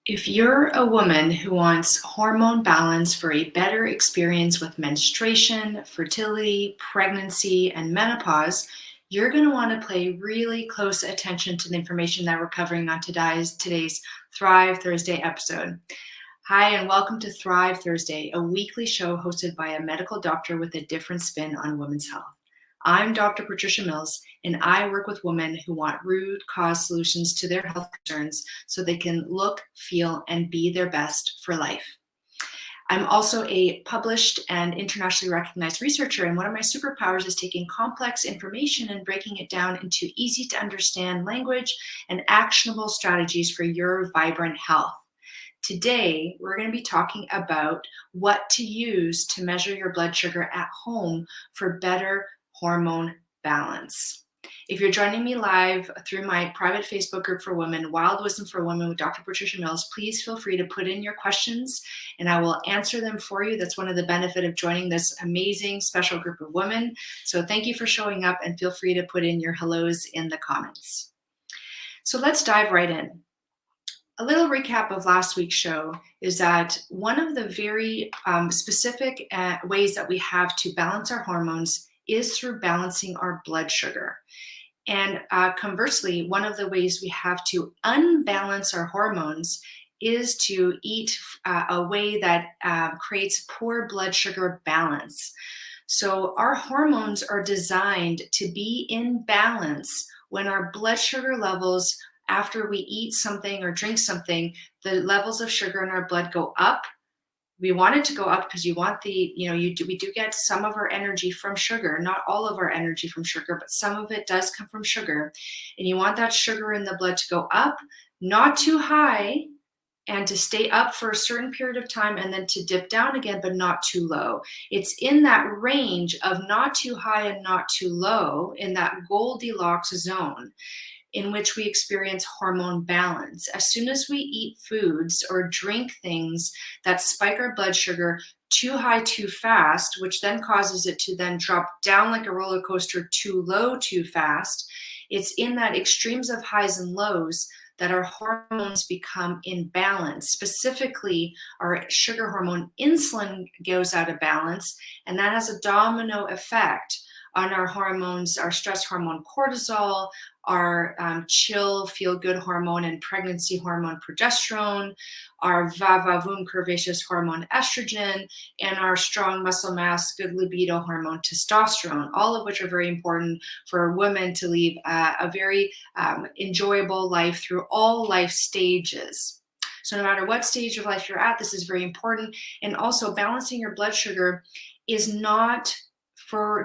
If you're a woman who wants hormone balance for a better experience with menstruation, fertility, pregnancy, and menopause, you're going to want to pay really close attention to the information that we're covering on today's Thrive Thursday episode. Hi, and welcome to Thrive Thursday, a weekly show hosted by a medical doctor with a different spin on women's health. I'm Dr. Patricia Mills, and I work with women who want root cause solutions to their health concerns so they can look, feel, and be their best for life. I'm also a published and internationally recognized researcher, and one of my superpowers is taking complex information and breaking it down into easy to understand language and actionable strategies for your vibrant health. Today, we're going to be talking about what to use to measure your blood sugar at home for better hormone balance. If you're joining me live through my private Facebook group for women, Wild Wisdom for Women with Dr. Patricia Mills, please feel free to put in your questions and I will answer them for you. That's one of the benefits of joining this amazing special group of women. So thank you for showing up and feel free to put in your hellos in the comments. So let's dive right in. A little recap of last week's show is that one of the very specific ways that we have to balance our hormones is through balancing our blood sugar. And conversely, one of the ways we have to unbalance our hormones is to eat a way that creates poor blood sugar balance. So our hormones are designed to be in balance when our blood sugar levels, after we eat something or drink something, the levels of sugar in our blood go up. We want it to go up because you want we do get some of our energy from sugar, not all of our energy from sugar, but some of it does come from sugar. And you want that sugar in the blood to go up, not too high, and to stay up for a certain period of time and then to dip down again, but not too low. It's in that range of not too high and not too low, in that Goldilocks zone, in which we experience hormone balance. As soon as we eat foods or drink things that spike our blood sugar too high too fast, which then causes it to then drop down like a roller coaster too low too fast, it's in that extremes of highs and lows that our hormones become imbalanced. Specifically, our sugar hormone insulin goes out of balance, and that has a domino effect on our hormones, our stress hormone cortisol, our chill, feel-good hormone and pregnancy hormone progesterone, our va-va-voom curvaceous hormone estrogen, and our strong muscle mass, good libido hormone testosterone, all of which are very important for women to lead a very enjoyable life through all life stages. So no matter what stage of life you're at, this is very important. And also balancing your blood sugar is not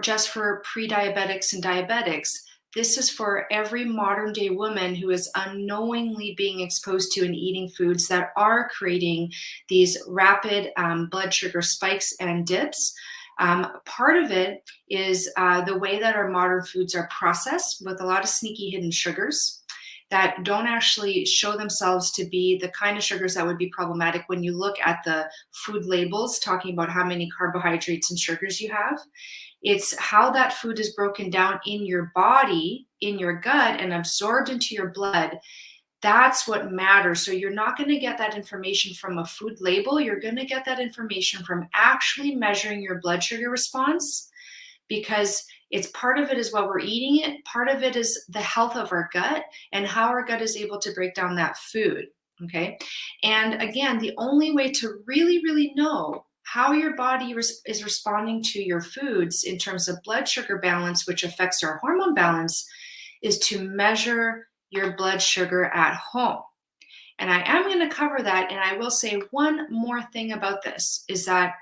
just for pre-diabetics and diabetics. This is for every modern day woman who is unknowingly being exposed to and eating foods that are creating these rapid blood sugar spikes and dips. Part of it is the way that our modern foods are processed with a lot of sneaky hidden sugars that don't actually show themselves to be the kind of sugars that would be problematic when you look at the food labels talking about how many carbohydrates and sugars you have. It's how that food is broken down in your body, in your gut, and absorbed into your blood. That's what matters. So you're not going to get that information from a food label. You're going to get that information from actually measuring your blood sugar response, because it's part of it is what we're eating it. Part of it is the health of our gut and how our gut is able to break down that food. Okay. And again, the only way to really, really know how your body is responding to your foods in terms of blood sugar balance, which affects our hormone balance, is to measure your blood sugar at home. And I am going to cover that. And I will say one more thing about this is that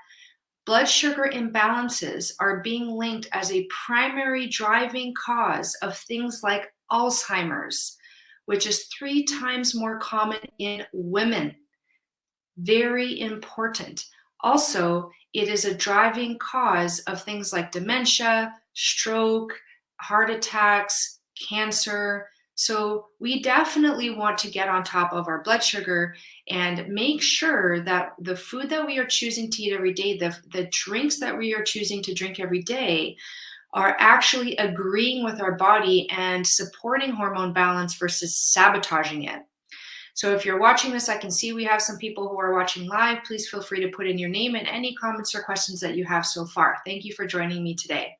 blood sugar imbalances are being linked as a primary driving cause of things like Alzheimer's, which is 3 times more common in women. Very important. Also, it is a driving cause of things like dementia, stroke, heart attacks, cancer. So we definitely want to get on top of our blood sugar and make sure that the food that we are choosing to eat every day, the drinks that we are choosing to drink every day, are actually agreeing with our body and supporting hormone balance versus sabotaging it. So if you're watching this, I can see we have some people who are watching live. Please feel free to put in your name and any comments or questions that you have so far. Thank you for joining me today.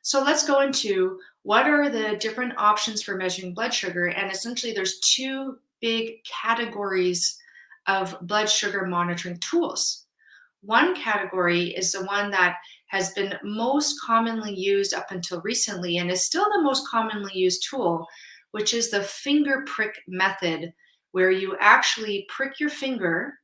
So let's go into what are the different options for measuring blood sugar. And essentially there's two big categories of blood sugar monitoring tools. One category is the one that has been most commonly used up until recently and is still the most commonly used tool, which is the finger prick method, where you actually prick your finger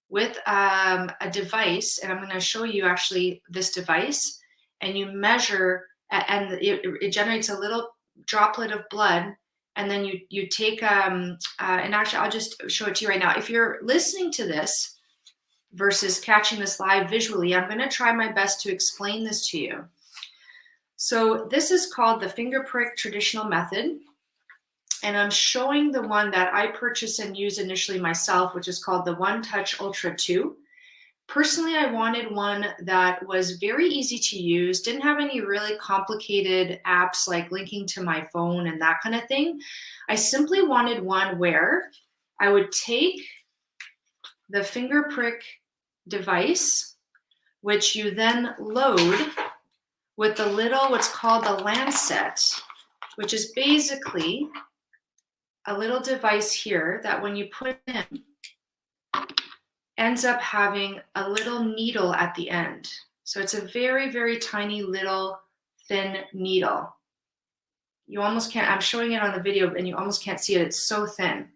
with a device. And I'm going to show you actually this device, and you measure, and it generates a little droplet of blood. And then you take, and actually I'll just show it to you right now. If you're listening to this versus catching this live visually, I'm going to try my best to explain this to you. So this is called the finger prick traditional method. And I'm showing the one that I purchased and used initially myself, which is called the One Touch Ultra 2. Personally, I wanted one that was very easy to use, didn't have any really complicated apps like linking to my phone and that kind of thing. I simply wanted one where I would take the finger prick device, which you then load with the little, what's called the lancet, which is basically a little device here that when you put in, ends up having a little needle at the end. So it's a very, very tiny little thin needle. You almost can't, I'm showing it on the video and you almost can't see it. It's so thin.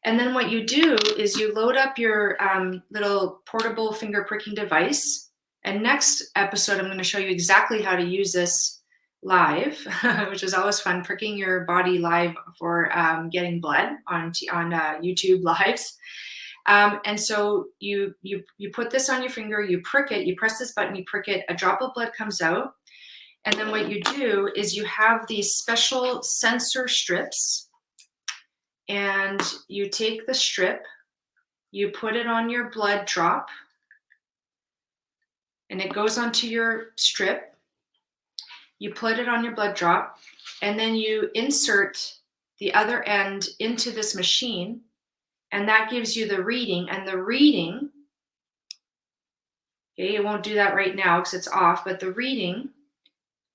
And then what you do is you load up your little portable finger pricking device. And next episode, I'm going to show you exactly how to use this live, which is always fun, pricking your body live for getting blood on YouTube lives. And so you put this on your finger, you prick it, you press this button, you prick it, a drop of blood comes out. And then what you do is you have these special sensor strips, and you take the strip, you put it on your blood drop, and it goes onto your strip. You put it on your blood drop, and then you insert the other end into this machine, and that gives you the reading. And the reading, okay, it won't do that right now because it's off, but the reading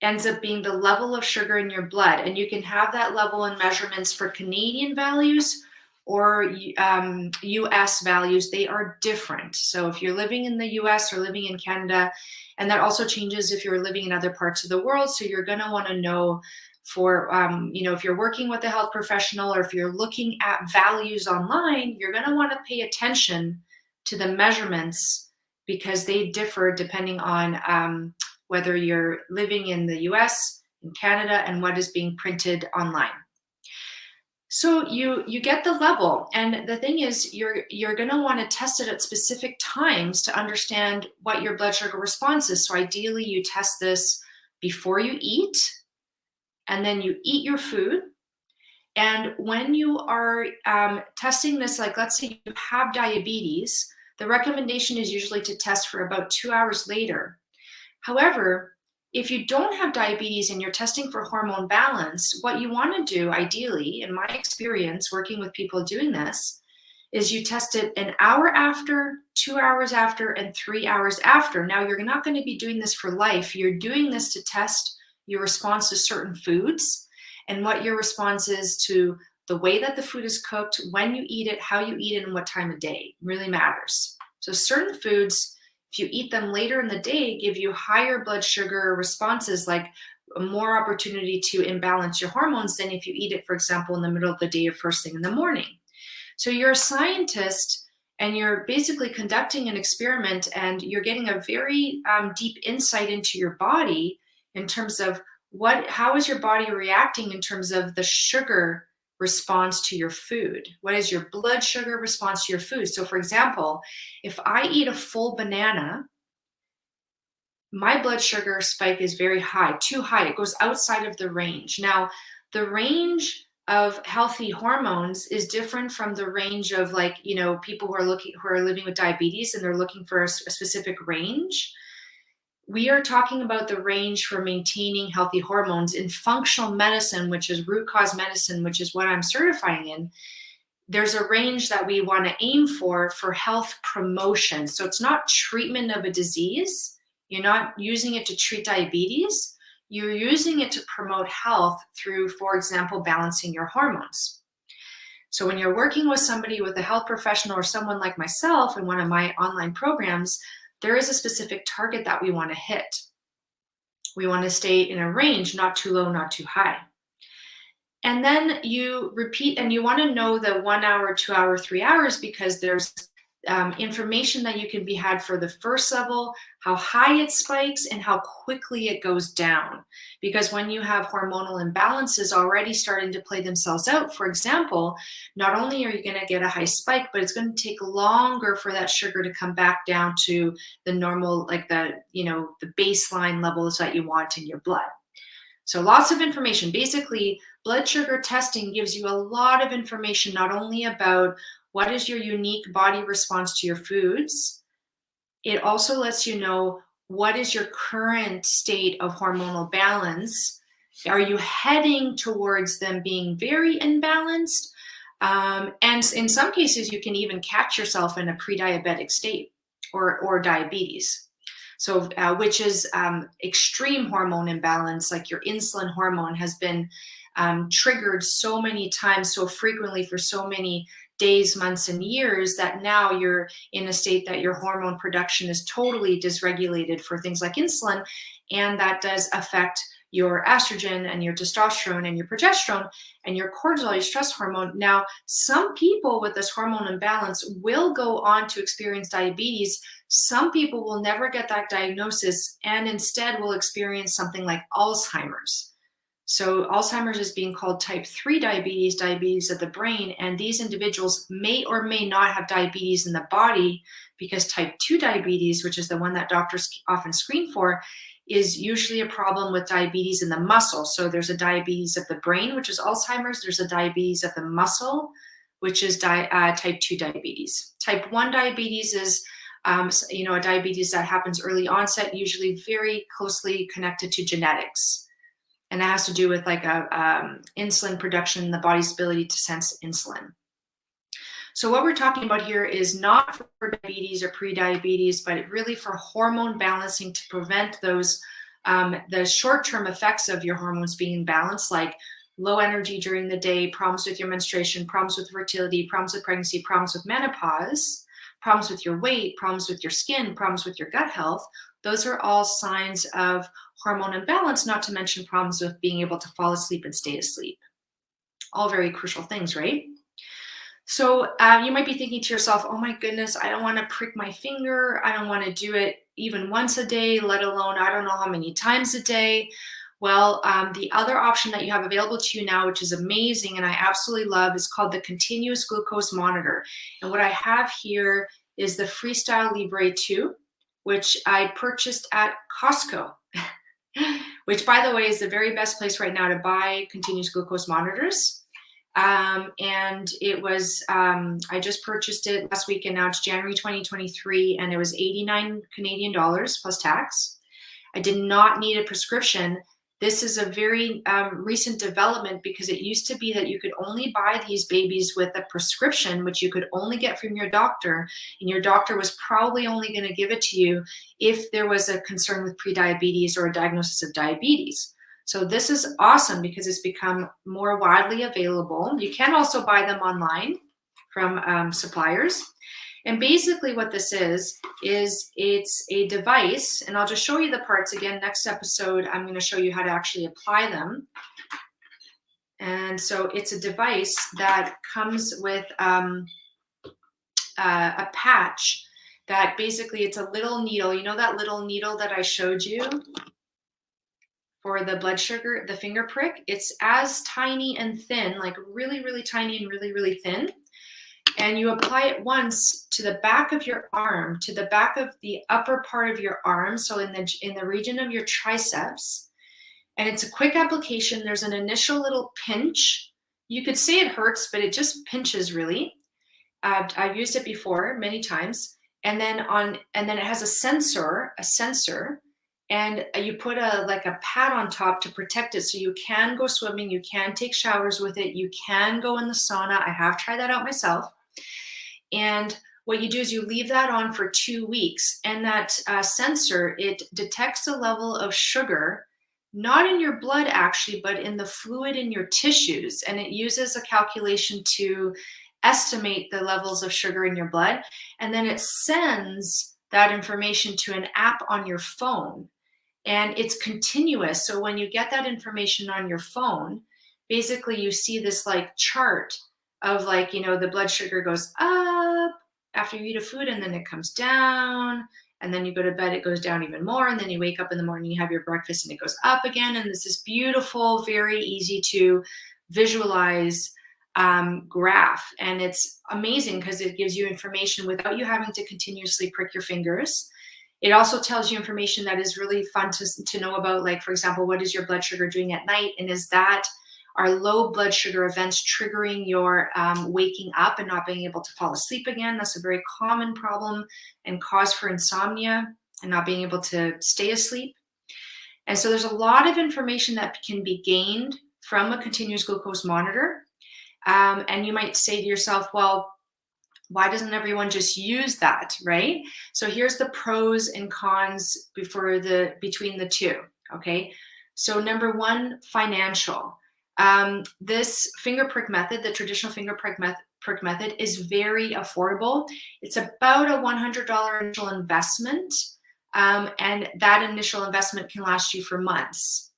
ends up being the level of sugar in your blood. And you can have that level in measurements for Canadian values or US values. They are different. So if you're living in the US or living in Canada, and that also changes if you're living in other parts of the world. So you're going to want to know for, if you're working with a health professional or if you're looking at values online, you're going to want to pay attention to the measurements because they differ depending on whether you're living in the US, in Canada, and what is being printed online. So you get the level, and the thing is you're going to want to test it at specific times to understand what your blood sugar response is. So ideally you test this before you eat, and then you eat your food. And when you are testing this, like let's say you have diabetes, the recommendation is usually to test for about 2 hours later. However, if you don't have diabetes and you're testing for hormone balance, what you want to do ideally, in my experience working with people doing this, is you test it an hour after, 2 hours after, and 3 hours after. Now, you're not going to be doing this for life. You're doing this to test your response to certain foods and what your response is to the way that the food is cooked, when you eat it, how you eat it, and what time of day really matters. So certain foods, if you eat them later in the day, give you higher blood sugar responses, like more opportunity to imbalance your hormones than if you eat it, for example, in the middle of the day or first thing in the morning. So you're a scientist and you're basically conducting an experiment and you're getting a very deep insight into your body in terms of how is your body reacting in terms of the sugar response to your food. What is your blood sugar response to your food? So for example, if I eat a full banana, my blood sugar spike is very high, too high. It goes outside of the range. Now, the range of healthy hormones is different from the range of people who are living with diabetes and they're looking for a specific range. We are talking about the range for maintaining healthy hormones in functional medicine, which is root cause medicine, which is what I'm certifying in. there's a range that we want to aim for health promotion. So it's not treatment of a disease. You're not using it to treat diabetes. You're using it to promote health through, for example, balancing your hormones. So when you're working with somebody, with a health professional or someone like myself in one of my online programs, there is a specific target that we want to hit. We want to stay in a range, not too low, not too high. And then you repeat, and you want to know the 1 hour, 2 hour, 3 hours, because there's information that you can be had for the first level, how high it spikes and how quickly it goes down. Because when you have hormonal imbalances already starting to play themselves out, for example, not only are you going to get a high spike, but it's going to take longer for that sugar to come back down to the normal, like the baseline levels that you want in your blood. So lots of information. Basically, blood sugar testing gives you a lot of information, not only about what is your unique body response to your foods, it also lets you know what is your current state of hormonal balance. Are you heading towards them being very imbalanced? And in some cases, you can even catch yourself in a pre-diabetic state or diabetes. So, which is extreme hormone imbalance, like your insulin hormone has been triggered so many times, so frequently for so many days, months, and years that now you're in a state that your hormone production is totally dysregulated for things like insulin, and that does affect your estrogen and your testosterone and your progesterone and your cortisol, your stress hormone. Now, some people with this hormone imbalance will go on to experience diabetes. Some people will never get that diagnosis and instead will experience something like Alzheimer's. So Alzheimer's is being called type 3 diabetes, diabetes of the brain, and these individuals may or may not have diabetes in the body, because type 2 diabetes, which is the one that doctors often screen for, is usually a problem with diabetes in the muscle. So there's a diabetes of the brain, which is Alzheimer's. There's a diabetes of the muscle, which is type 2 diabetes. Type 1 diabetes is a diabetes that happens early onset, usually very closely connected to genetics. And that has to do with like insulin production, the body's ability to sense insulin. So what we're talking about here is not for diabetes or pre-diabetes, but really for hormone balancing to prevent those the short-term effects of your hormones being imbalanced, like low energy during the day, problems with your menstruation, problems with fertility, problems with pregnancy, problems with menopause, problems with your weight, problems with your skin, problems with your gut health. Those are all signs of hormone imbalance, not to mention problems with being able to fall asleep and stay asleep. All very crucial things, right? So you might be thinking to yourself, oh my goodness, I don't want to prick my finger. I don't want to do it even once a day, let alone I don't know how many times a day. Well, the other option that you have available to you now, which is amazing and I absolutely love, is called the continuous glucose monitor. And what I have here is the Freestyle Libre 2, which I purchased at Costco, which, by the way, is the very best place right now to buy continuous glucose monitors. And it was, I just purchased it last week, and now it's January 2023, and it was 89 Canadian dollars plus tax. I did not need a prescription. This is a very recent development, because it used to be that you could only buy these babies with a prescription, which you could only get from your doctor, and your doctor was probably only going to give it to you if there was a concern with prediabetes or a diagnosis of diabetes. So this is awesome because it's become more widely available. You can also buy them online from suppliers. And basically what this is it's a device, and I'll just show you the parts again. Next episode, I'm going to show you how to actually apply them. And so it's a device that comes with a patch that basically, it's a little needle. You know that little needle that I showed you for the blood sugar, the finger prick? It's as tiny and thin, like really, really tiny and really, really thin. And you apply it once to the back of your arm, to the back of the upper part of your arm, so in the region of your triceps. And it's a quick application. There's an initial little pinch. You could say it hurts, but it just pinches really. I've used it before many times. And then it has a sensor, and you put a like a pad on top to protect it so you can go swimming, you can take showers with it, you can go in the sauna. I have tried that out myself. And what you do is you leave that on for 2 weeks, and that sensor, it detects the level of sugar, not in your blood actually, but in the fluid in your tissues. And it uses a calculation to estimate the levels of sugar in your blood. And then it sends that information to an app on your phone, and it's continuous. So when you get that information on your phone, basically you see this like chart of like, the blood sugar goes up after you eat a food, and then it comes down, and then you go to bed, it goes down even more, and then you wake up in the morning, you have your breakfast, and it goes up again. And it's this beautiful, very easy to visualize graph. And it's amazing because it gives you information without you having to continuously prick your fingers. It also tells you information that is really fun to know about, like, for example, what is your blood sugar doing at night? And is that, are low blood sugar events triggering your waking up and not being able to fall asleep again? That's a very common problem and cause for insomnia and not being able to stay asleep. And so there's a lot of information that can be gained from a continuous glucose monitor. And you might say to yourself, well, why doesn't everyone just use that, right? So here's the pros and cons between the two, okay? So number one, financial. This finger prick method, the traditional finger prick method, is very affordable. It's about a $100 initial investment, and that initial investment can last you for months,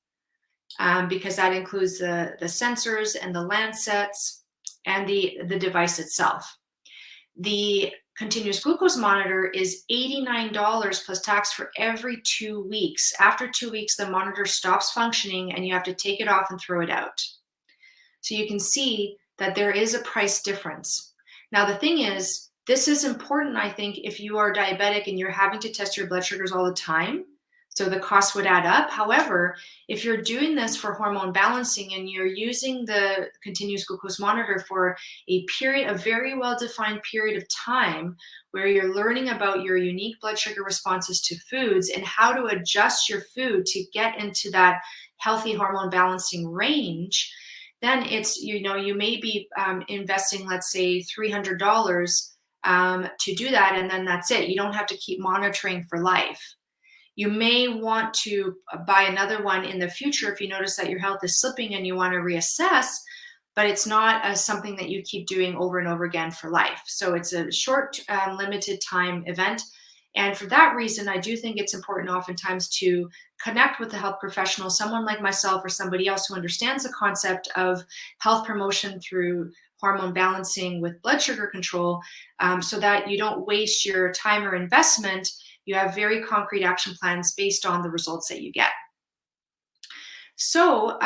because that includes the sensors and the Lancets and the device itself. The continuous glucose monitor is $89 plus tax for every 2 weeks. After 2 weeks, the monitor stops functioning and you have to take it off and throw it out. So you can see that there is a price difference. Now, the thing is, this is important, I think, if you are diabetic and you're having to test your blood sugars all the time. So the cost would add up. However, if you're doing this for hormone balancing and you're using the continuous glucose monitor for a very well-defined period of time where you're learning about your unique blood sugar responses to foods and how to adjust your food to get into that healthy hormone balancing range, then it's, you may be investing, let's say, $300 to do that, and then that's it. You don't have to keep monitoring for life. You may want to buy another one in the future if you notice that your health is slipping and you want to reassess, but it's not something that you keep doing over and over again for life. So it's a short, limited time event. And for that reason, I do think it's important oftentimes to connect with a health professional, someone like myself or somebody else who understands the concept of health promotion through hormone balancing with blood sugar control, so that you don't waste your time or investment. You have very concrete action plans based on the results that you get. So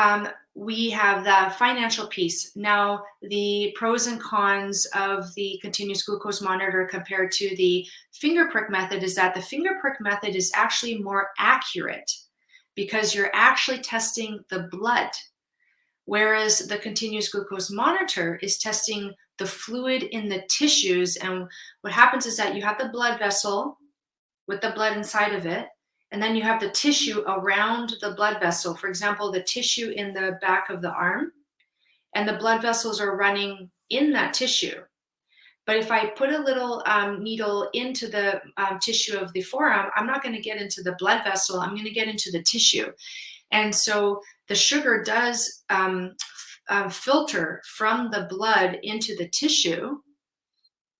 we have the financial piece. Now, the pros and cons of the continuous glucose monitor compared to the finger prick method is that the finger prick method is actually more accurate because you're actually testing the blood, whereas the continuous glucose monitor is testing the fluid in the tissues. And what happens is that you have the blood vessel with the blood inside of it, and then you have the tissue around the blood vessel. For example, the tissue in the back of the arm, and the blood vessels are running in that tissue. But if I put a little needle into the tissue of the forearm, I'm not going to get into the blood vessel. I'm going to get into the tissue. And so the sugar does filter from the blood into the tissue.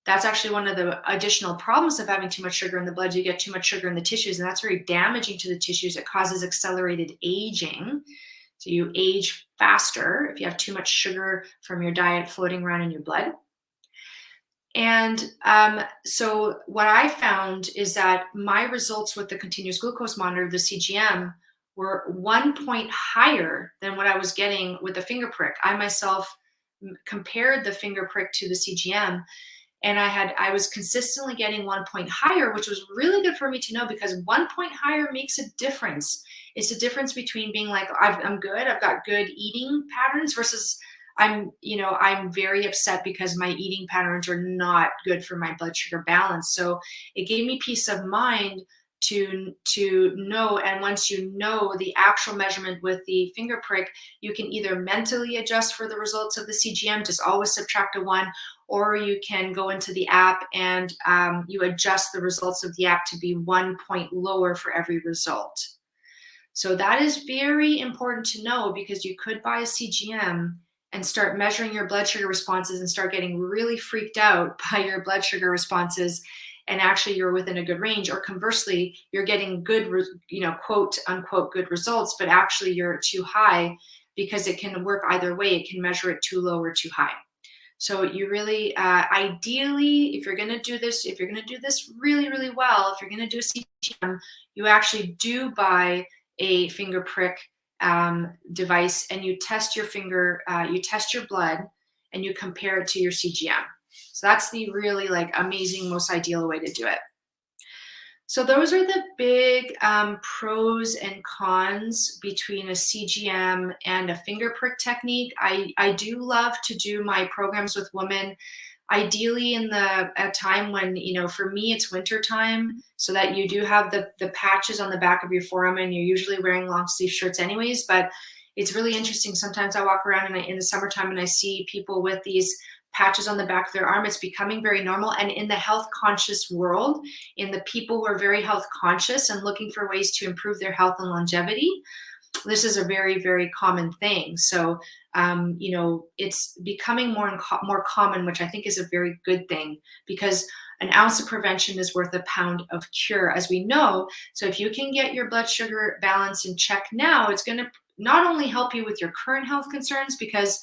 That's actually one of the additional problems of having too much sugar in the blood. You get too much sugar in the tissues, and that's very damaging to the tissues. It causes accelerated aging. So you age faster if you have too much sugar from your diet floating around in your blood. And so what I found is that my results with the continuous glucose monitor, the CGM, were 1 point higher than what I was getting with the finger prick. I myself compared the finger prick to the CGM, and I was consistently getting 1 point higher, which was really good for me to know, because 1 point higher makes a difference. It's a difference between being like, I'm good, I've got good eating patterns, versus I'm very upset because my eating patterns are not good for my blood sugar balance. So it gave me peace of mind to know. And once you know the actual measurement with the finger prick, you can either mentally adjust for the results of the CGM, just always subtract a 1, or you can go into the app and you adjust the results of the app to be 1 point lower for every result. So that is very important to know, because you could buy a CGM and start measuring your blood sugar responses and start getting really freaked out by your blood sugar responses, and actually you're within a good range. Or conversely, you're getting good, quote unquote good results, but actually you're too high, because it can work either way. It can measure it too low or too high. So you really, ideally, if you're going to do this, really, really well, if you're going to do a CGM, you actually do buy a finger prick device, and you test your finger, you test your blood, and you compare it to your CGM. So that's the really amazing, most ideal way to do it. So those are the big pros and cons between a CGM and a finger prick technique. I do love to do my programs with women, ideally in a time when, for me, it's winter time, so that you do have the patches on the back of your forearm, and you're usually wearing long sleeve shirts anyways. But it's really interesting. Sometimes I walk around in the summertime and I see people with these patches on the back of their arm. It's becoming very normal. And in the health conscious world, in the people who are very health conscious and looking for ways to improve their health and longevity, this is a very, very common thing. So, it's becoming more common, which I think is a very good thing, because an ounce of prevention is worth a pound of cure, as we know. So if you can get your blood sugar balance in check now, it's going to not only help you with your current health concerns, because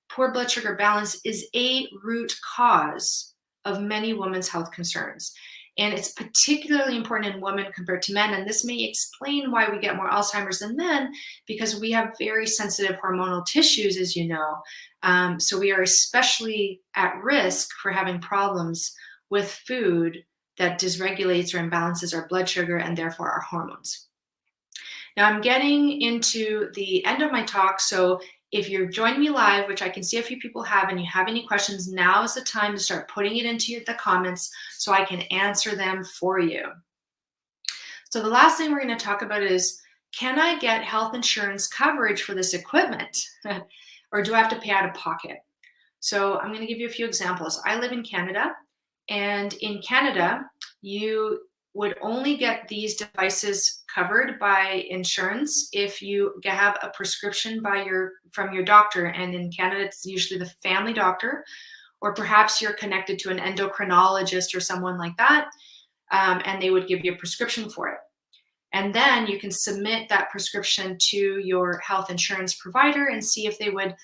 poor blood sugar balance is a root cause of many women's health concerns. And it's particularly important in women compared to men. And this may explain why we get more Alzheimer's than men, because we have very sensitive hormonal tissues, as you know. So we are especially at risk for having problems with food that dysregulates or imbalances our blood sugar and therefore our hormones. Now I'm getting into the end of my talk. So if you're joining me live, which I can see a few people have, and you have any questions, now is the time to start putting it into the comments so I can answer them for you. So the last thing we're going to talk about is, can I get health insurance coverage for this equipment? Or do I have to pay out of pocket? So I'm going to give you a few examples. I live in Canada, and in Canada, you would only get these devices covered by insurance if you have a prescription from your doctor. And in Canada, it's usually the family doctor, or perhaps you're connected to an endocrinologist or someone like that, and they would give you a prescription for it. And then you can submit that prescription to your health insurance provider and see if they would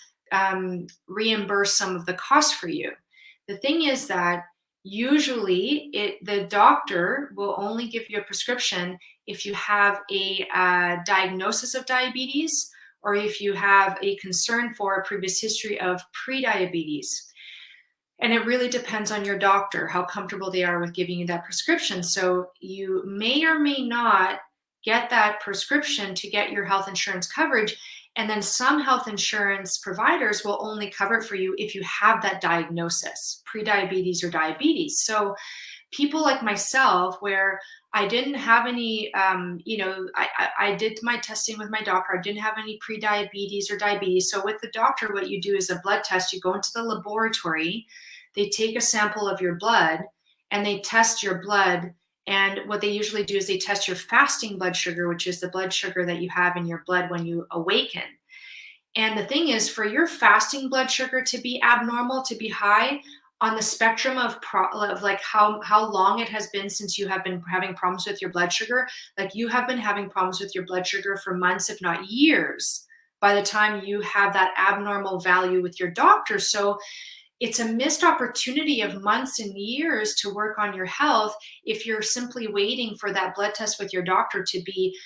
reimburse some of the cost for you. The thing is that usually the doctor will only give you a prescription if you have a diagnosis of diabetes, or if you have a concern for a previous history of prediabetes. And it really depends on your doctor, how comfortable they are with giving you that prescription. So you may or may not get that prescription to get your health insurance coverage. And then some health insurance providers will only cover it for you if you have that diagnosis, prediabetes or diabetes. So people like myself, where I didn't have any, I did my testing with my doctor. I didn't have any prediabetes or diabetes. So with the doctor, what you do is a blood test. You go into the laboratory, they take a sample of your blood, and they test your blood. And what they usually do is they test your fasting blood sugar, which is the blood sugar that you have in your blood when you awaken. And the thing is, for your fasting blood sugar to be abnormal, to be high, on the spectrum of like how long it has been since you have been having problems with your blood sugar, like you have been having problems with your blood sugar for months, if not years, by the time you have that abnormal value with your doctor. So it's a missed opportunity of months and years to work on your health if you're simply waiting for that blood test with your doctor to be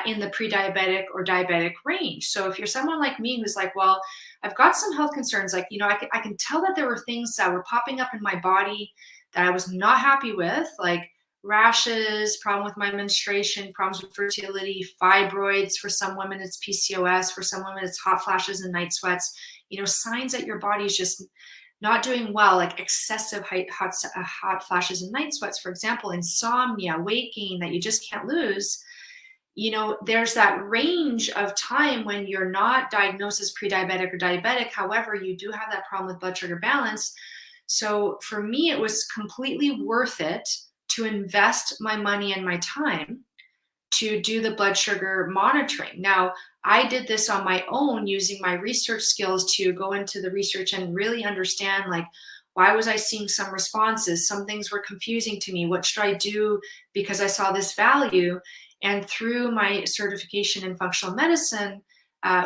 in the pre-diabetic or diabetic range. So if you're someone like me who's like, well, I've got some health concerns, like, I can tell that there were things that were popping up in my body that I was not happy with, like rashes, problem with my menstruation, problems with fertility, fibroids. For some women, it's PCOS. For some women, it's hot flashes and night sweats. Signs that your body's just not doing well, like excessive hot flashes and night sweats, for example, insomnia, weight gain that you just can't lose, there's that range of time when you're not diagnosed as pre-diabetic or diabetic. However, you do have that problem with blood sugar balance. So for me, it was completely worth it to invest my money and my time to do the blood sugar monitoring. Now, I did this on my own using my research skills to go into the research and really understand, like, why was I seeing some responses? Some things were confusing to me. What should I do because I saw this value? And through my certification in functional medicine,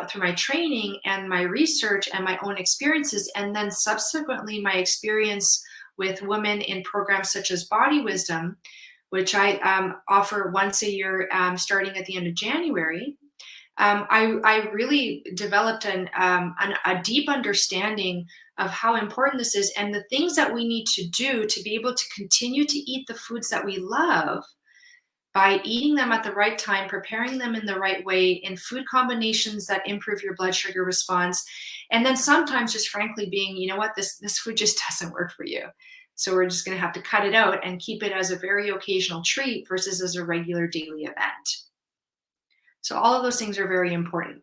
through my training and my research and my own experiences, and then subsequently my experience with women in programs such as Body Wisdom, which I offer once a year starting at the end of January, I really developed a deep understanding of how important this is and the things that we need to do to be able to continue to eat the foods that we love by eating them at the right time, preparing them in the right way, in food combinations that improve your blood sugar response, and then sometimes just frankly being, you know what, this food just doesn't work for you. So we're just going to have to cut it out and keep it as a very occasional treat versus as a regular daily event. So all of those things are very important.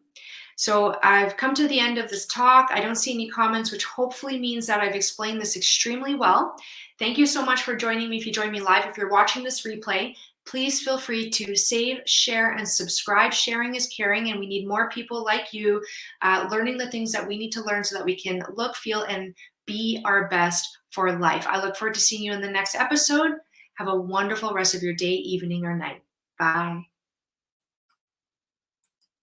So I've come to the end of this talk. I don't see any comments, which hopefully means that I've explained this extremely well. Thank you so much for joining me. If you join me live, if you're watching this replay, please feel free to save, share, and subscribe. Sharing is caring, and we need more people like you learning the things that we need to learn so that we can look, feel, and be our best for life. I look forward to seeing you in the next episode. Have a wonderful rest of your day, evening, or night. Bye.